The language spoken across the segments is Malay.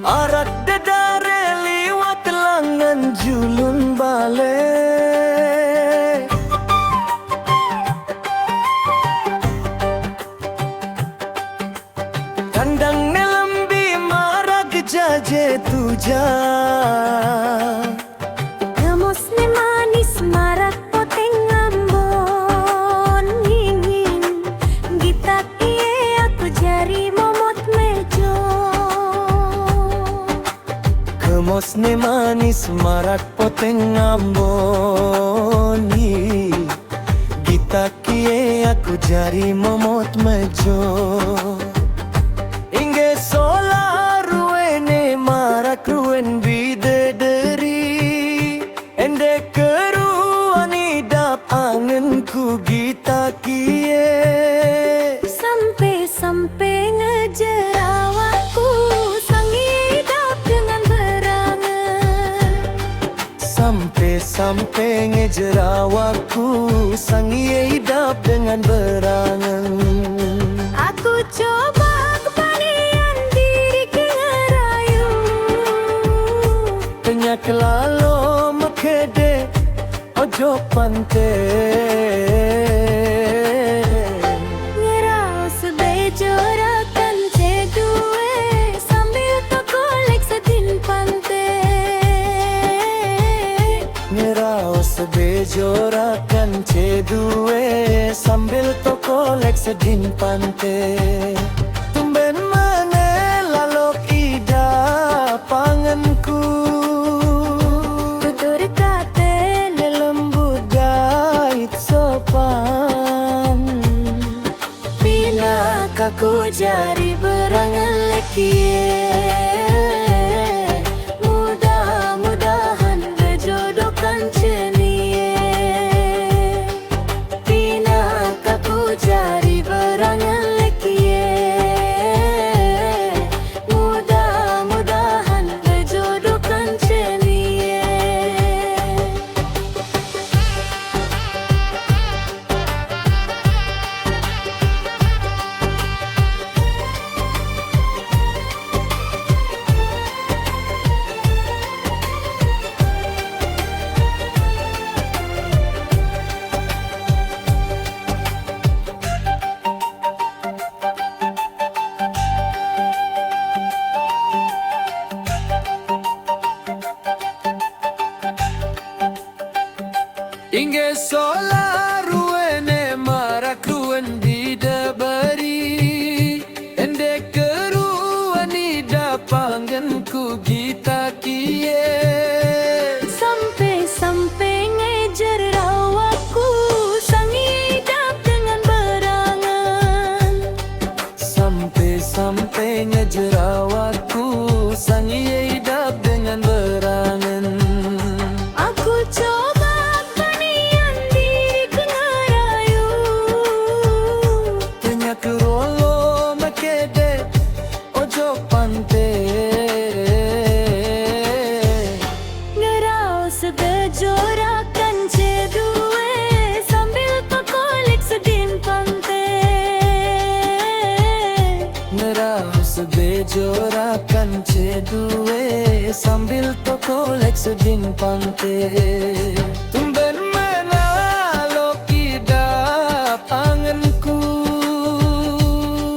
Arak dedare liwat langan julun bale. Kandang nelambi marag jaje tuja. Gamos ne manis marak poteng ambon ingin gitak iye aku jari momot mejo. Gamos ne manis marak poteng ambon gitak iye aku jari momot mejo. Inge sola ruene marak ruen bidadari. Ende keruani dap angenku gita kie. Sampai ngejar awakku sang idap dengan berangan. Sampai ngejar awakku sang idap dengan berangan. Aku coba kepanian diri ke ngerayu. Penyak lalo makede ojo pante. Ngerau sebejorakan cedue sambil tokolek sedin pante. Ngerau sebejorakan cedue sambil tokolek sedin pante. Tumben mane lalok ida panganku. Tutur kate Lelembut gait sopan. Bila kaku jari berangan lekie. Mudah-mudahan berjodohkan cenie. Bila kaku jari berangan lekie. Mudah-mudahan berjodohkan cenie. Inge sola ruene marak ruen bidabari. Ende keruani dapanganku gita kie. Sampai ngejar rawaku sang idap dengan berangan. Sampai ngejar awakku sang idap dengan berangan. Aku coba kepanian diri ke ngerayu. Penyak rolo makede ojo pante. Ngerau sebejorakan cedue sambil tokolek sedin pante. Ngerau sebejorakan cedue sambil tokolek sedin pante. Tumben menalok idap anganku.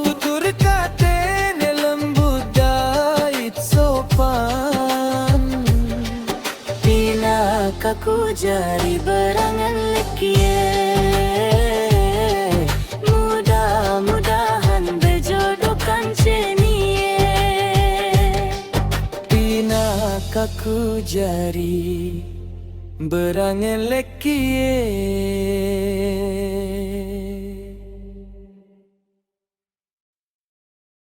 Tutur kate lembut gait sopan. Bila kaku jari berangan lekie. Mudah-mudahan berjodohkan cenie. Kaku jari berangan lekie.